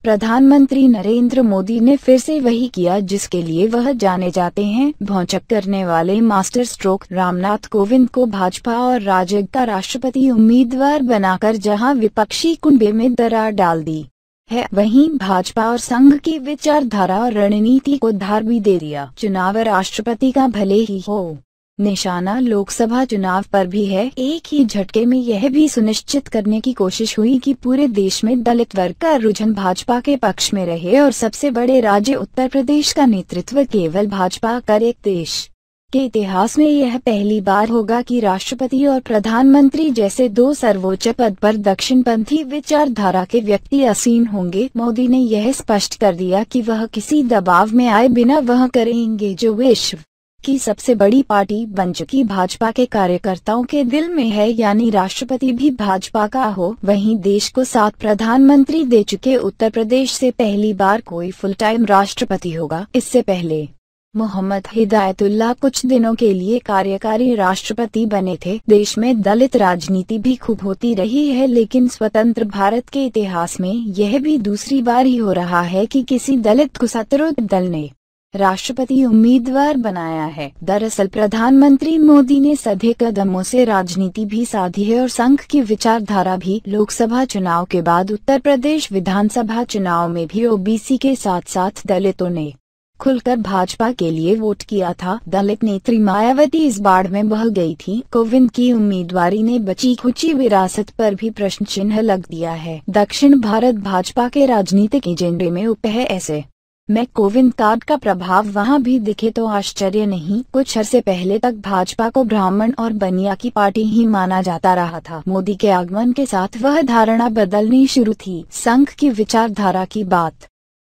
प्रधानमंत्री नरेंद्र मोदी ने फिर से वही किया जिसके लिए वह जाने जाते हैं। भौचक करने वाले मास्टर स्ट्रोक रामनाथ कोविंद को भाजपा और राजग का राष्ट्रपति उम्मीदवार बनाकर जहां विपक्षी कुंबे में दरार डाल दी है, वहीं भाजपा और संघ की विचारधारा और रणनीति को धार भी दे दिया। चुनाव राष्ट्रपति का भले ही हो, निशाना लोकसभा चुनाव पर भी है। एक ही झटके में यह भी सुनिश्चित करने की कोशिश हुई कि पूरे देश में दलित वर्ग का रुझान भाजपा के पक्ष में रहे और सबसे बड़े राज्य उत्तर प्रदेश का नेतृत्व केवल भाजपा करे। देश के इतिहास में यह पहली बार होगा कि राष्ट्रपति और प्रधानमंत्री जैसे दो सर्वोच्च पद पर दक्षिणपंथी विचारधारा के व्यक्ति आसीन होंगे। मोदी ने यह स्पष्ट कर दिया कि वह किसी दबाव में आए बिना वह करेंगे जो विश्व की सबसे बड़ी पार्टी बन चुकी भाजपा के कार्यकर्ताओं के दिल में है, यानी राष्ट्रपति भी भाजपा का हो। वहीं देश को 7 प्रधानमंत्री दे चुके उत्तर प्रदेश से पहली बार कोई फुल टाइम राष्ट्रपति होगा। इससे पहले मोहम्मद हिदायतुल्लाह कुछ दिनों के लिए कार्यकारी राष्ट्रपति बने थे। देश में दलित राजनीति भी खूब होती रही है, लेकिन स्वतंत्र भारत के इतिहास में यह भी दूसरी बार ही हो रहा है कि किसी दलित को सत्तारूढ़ दल ने राष्ट्रपति उम्मीदवार बनाया है। दरअसल प्रधानमंत्री मोदी ने सधे कदमों से राजनीति भी साधी है और संघ की विचारधारा भी। लोकसभा चुनाव के बाद उत्तर प्रदेश विधानसभा चुनाव में भी ओबीसी के साथ साथ दलितों ने खुलकर भाजपा के लिए वोट किया था। दलित नेत्री मायावती इस बाढ़ में बह गई थी। कोविंद की उम्मीदवारी ने बची खुची विरासत पर भी प्रश्न चिन्ह लग दिया है। दक्षिण भारत भाजपा के राजनीतिक एजेंडे में उप है। ऐसे में कोविंद कार्ड का प्रभाव वहां भी दिखे तो आश्चर्य नहीं। कुछ अरसे पहले तक भाजपा को ब्राह्मण और बनिया की पार्टी ही माना जाता रहा था। मोदी के आगमन के साथ वह धारणा बदलनी शुरू थी। संघ की विचारधारा की बात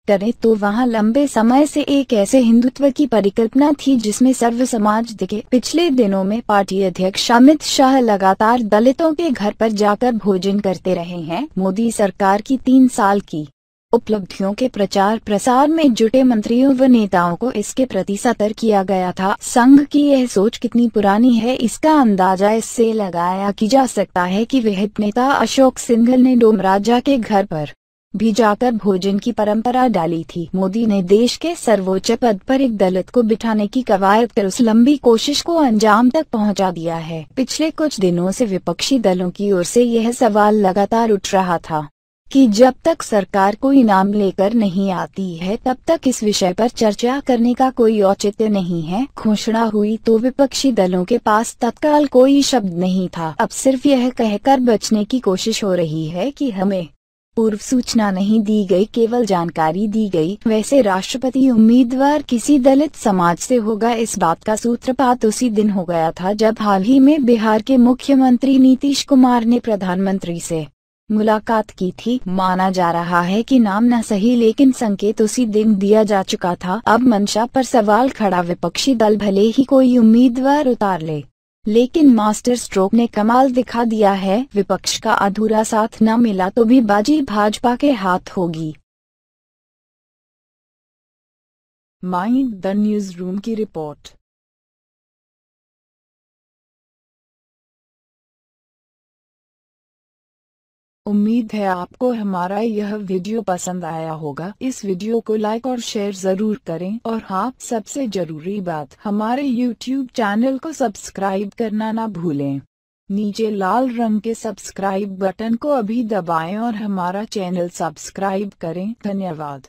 करें तो वहां लंबे समय से एक ऐसे हिंदुत्व की परिकल्पना थी जिसमें सर्व समाज दिखे। पिछले दिनों में पार्टी अध्यक्ष अमित शाह लगातार दलितों के घर पर जाकर भोजन करते रहे हैं। मोदी सरकार की 3 साल की उपलब्धियों के प्रचार प्रसार में जुटे मंत्रियों व नेताओं को इसके प्रति सतर्क किया गया था। संघ की यह सोच कितनी पुरानी है, इसका अंदाजा इससे लगाया कि जा सकता है कि वह नेता अशोक सिंघल ने डोम राजा के घर पर भी जाकर भोजन की परंपरा डाली थी। मोदी ने देश के सर्वोच्च पद पर एक दलित को बिठाने की कवायद कर उस लंबी कोशिश को अंजाम तक पहुंचा दिया है। पिछले कुछ दिनों से विपक्षी दलों की ओर से यह सवाल लगातार उठ रहा था कि जब तक सरकार कोई नाम लेकर नहीं आती है तब तक इस विषय पर चर्चा करने का कोई औचित्य नहीं है। घोषणा हुई तो विपक्षी दलों के पास तत्काल कोई शब्द नहीं था। अब सिर्फ यह कहकर बचने की कोशिश हो रही है कि हमें पूर्व सूचना नहीं दी गई, केवल जानकारी दी गई। वैसे राष्ट्रपति उम्मीदवार किसी दलित समाज से होगा, इस बात का सूत्रपात उसी दिन हो गया था जब हाल ही में बिहार के मुख्यमंत्री नीतीश कुमार ने प्रधानमंत्री से मुलाकात की थी। माना जा रहा है कि नाम न सही लेकिन संकेत उसी दिन दिया जा चुका था। अब मंशा पर सवाल खड़ा, विपक्षी दल भले ही कोई उम्मीदवार उतार ले, लेकिन मास्टर स्ट्रोक ने कमाल दिखा दिया है। विपक्ष का अधूरा साथ न मिला तो भी बाजी भाजपा के हाथ होगी। माइंड द न्यूज रूम की रिपोर्ट। उम्मीद है आपको हमारा यह वीडियो पसंद आया होगा। इस वीडियो को लाइक और शेयर जरूर करें और हाँ, सबसे जरूरी बात, हमारे YouTube चैनल को सब्सक्राइब करना ना भूलें। नीचे लाल रंग के सब्सक्राइब बटन को अभी दबाएं और हमारा चैनल सब्सक्राइब करें। धन्यवाद।